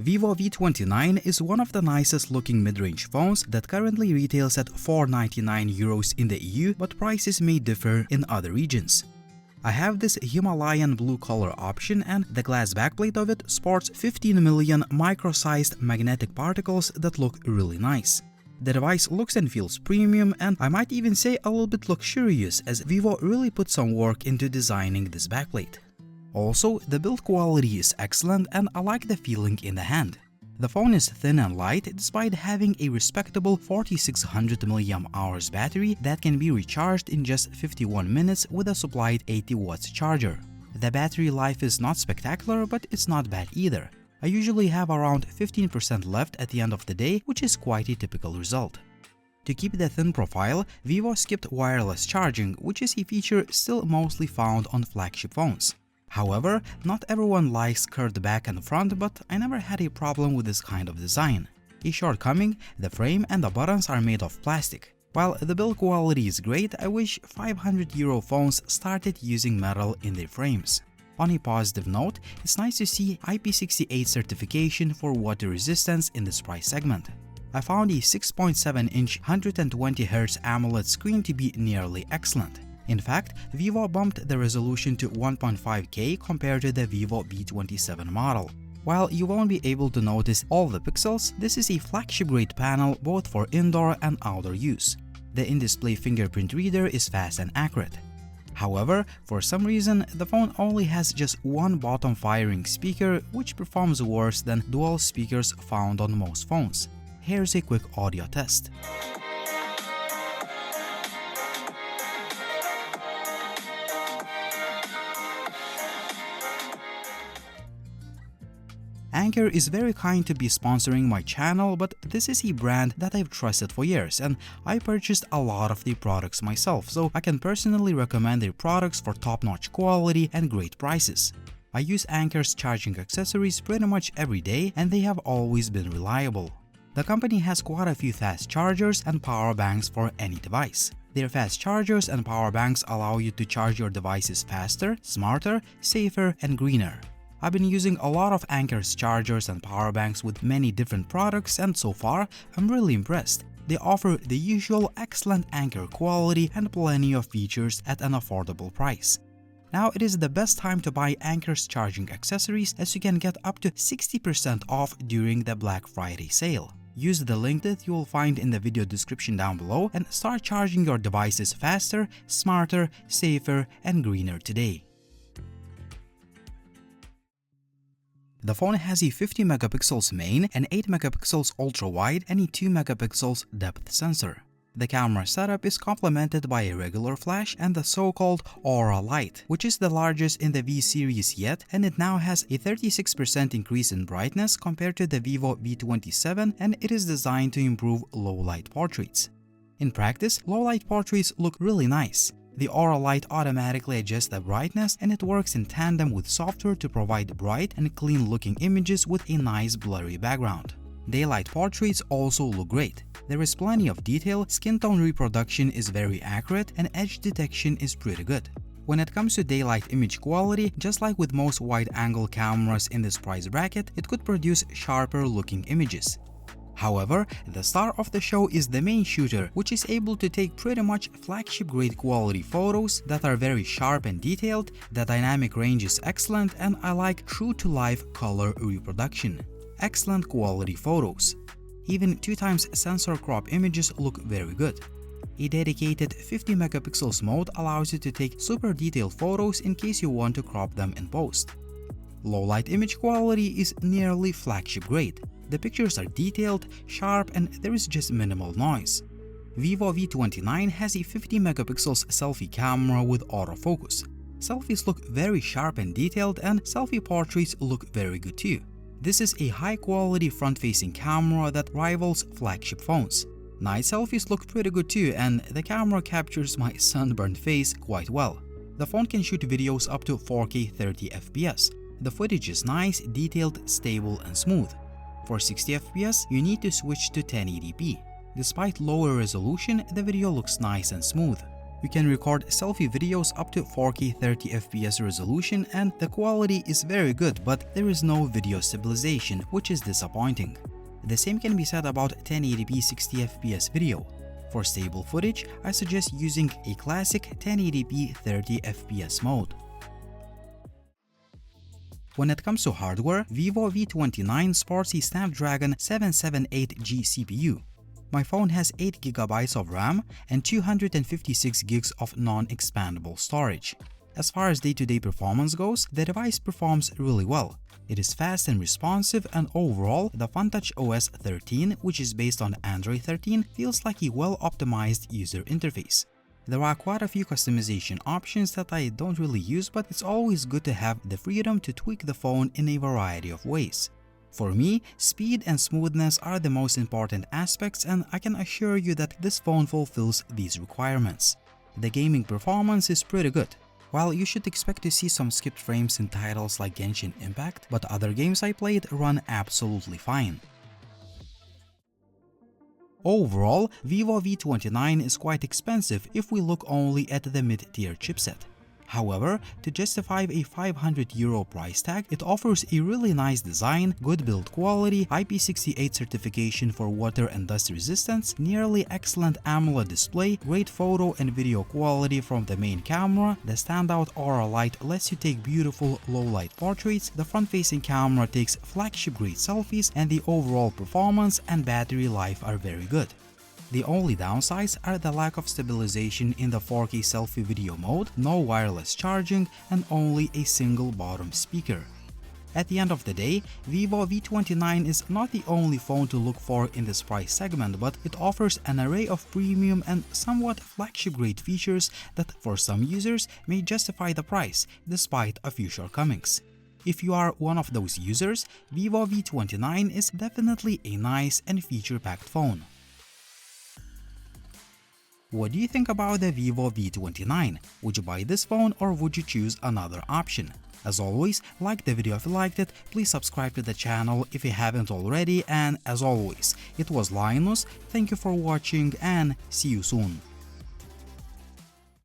Vivo V29 is one of the nicest looking mid-range phones that currently retails at €499 in the EU, but prices may differ in other regions. I have this Himalayan blue color option, and the glass backplate of it sports 15 million micro-sized magnetic particles that look really nice. The device looks and feels premium, and I might even say a little bit luxurious, as Vivo really put some work into designing this backplate. Also, the build quality is excellent and I like the feeling in the hand. The phone is thin and light despite having a respectable 4600 mAh battery that can be recharged in just 51 minutes with a supplied 80 watts charger. The battery life is not spectacular, but it's not bad either. I usually have around 15% left at the end of the day, which is quite a typical result. To keep the thin profile, Vivo skipped wireless charging, which is a feature still mostly found on flagship phones. However, not everyone likes curved back and front, but I never had a problem with this kind of design. A shortcoming, the frame and the buttons are made of plastic. While the build quality is great, I wish €500 phones started using metal in their frames. On a positive note, it's nice to see IP68 certification for water resistance in this price segment. I found a 6.7-inch 120Hz AMOLED screen to be nearly excellent. In fact, Vivo bumped the resolution to 1.5K compared to the Vivo V27 model. While you won't be able to notice all the pixels, this is a flagship-grade panel both for indoor and outdoor use. The in-display fingerprint reader is fast and accurate. However, for some reason, the phone only has just one bottom-firing speaker, which performs worse than dual speakers found on most phones. Here's a quick audio test. Anker is very kind to be sponsoring my channel, but this is a brand that I've trusted for years, and I purchased a lot of their products myself, so I can personally recommend their products for top-notch quality and great prices. I use Anker's charging accessories pretty much every day, and they have always been reliable. The company has quite a few fast chargers and power banks for any device. Their fast chargers and power banks allow you to charge your devices faster, smarter, safer, and greener. I've been using a lot of Anker's chargers and power banks with many different products, and so far, I'm really impressed. They offer the usual excellent Anker quality and plenty of features at an affordable price. Now it is the best time to buy Anker's charging accessories, as you can get up to 60% off during the Black Friday sale. Use the link that you will find in the video description down below and start charging your devices faster, smarter, safer, and greener today. The phone has a 50 megapixels main, an 8 megapixels ultra-wide, and a 2 megapixels depth sensor. The camera setup is complemented by a regular flash and the so-called Aura light, which is the largest in the V series yet, and it now has a 36% increase in brightness compared to the Vivo V27, and it is designed to improve low-light portraits. In practice, low-light portraits look really nice. The Aura light automatically adjusts the brightness, and it works in tandem with software to provide bright and clean-looking images with a nice blurry background. Daylight portraits also look great. There is plenty of detail, skin tone reproduction is very accurate, and edge detection is pretty good. When it comes to daylight image quality, just like with most wide-angle cameras in this price bracket, it could produce sharper-looking images. However, the star of the show is the main shooter, which is able to take pretty much flagship-grade quality photos that are very sharp and detailed. The dynamic range is excellent, and I like true-to-life color reproduction. Excellent quality photos. Even 2x sensor crop images look very good. A dedicated 50 megapixels mode allows you to take super detailed photos in case you want to crop them in post. Low-light image quality is nearly flagship-grade. The pictures are detailed, sharp, and there is just minimal noise. Vivo V29 has a 50 megapixels selfie camera with autofocus. Selfies look very sharp and detailed, and selfie portraits look very good too. This is a high-quality front-facing camera that rivals flagship phones. Night selfies look pretty good too, and the camera captures my sunburned face quite well. The phone can shoot videos up to 4K 30 FPS. The footage is nice, detailed, stable, and smooth. For 60 FPS, you need to switch to 1080p. Despite lower resolution, the video looks nice and smooth. You can record selfie videos up to 4K 30fps resolution and the quality is very good, but there is no video stabilization, which is disappointing. The same can be said about 1080p 60fps video. For stable footage, I suggest using a classic 1080p 30fps mode. When it comes to hardware, Vivo V29 sports a Snapdragon 778G CPU. My phone has 8GB of RAM and 256GB of non-expandable storage. As far as day-to-day performance goes, the device performs really well. It is fast and responsive, and overall, the FunTouch OS 13, which is based on Android 13, feels like a well-optimized user interface. There are quite a few customization options that I don't really use, but it's always good to have the freedom to tweak the phone in a variety of ways. For me, speed and smoothness are the most important aspects, and I can assure you that this phone fulfills these requirements. The gaming performance is pretty good. While you should expect to see some skipped frames in titles like Genshin Impact, but other games I played run absolutely fine. Overall, Vivo V29 is quite expensive if we look only at the mid-tier chipset. However, to justify a €500 price tag, it offers a really nice design, good build quality, IP68 certification for water and dust resistance, nearly excellent AMOLED display, great photo and video quality from the main camera, the standout aura light lets you take beautiful low-light portraits, the front-facing camera takes flagship-grade selfies, and the overall performance and battery life are very good. The only downsides are the lack of stabilization in the 4K selfie video mode, no wireless charging, and only a single bottom speaker. At the end of the day, Vivo V29 is not the only phone to look for in this price segment, but it offers an array of premium and somewhat flagship-grade features that for some users may justify the price, despite a few shortcomings. If you are one of those users, Vivo V29 is definitely a nice and feature-packed phone. What do you think about the Vivo V29? Would you buy this phone or would you choose another option? As always, like the video if you liked it, please subscribe to the channel if you haven't already, and as always, it was Linus, thank you for watching and see you soon.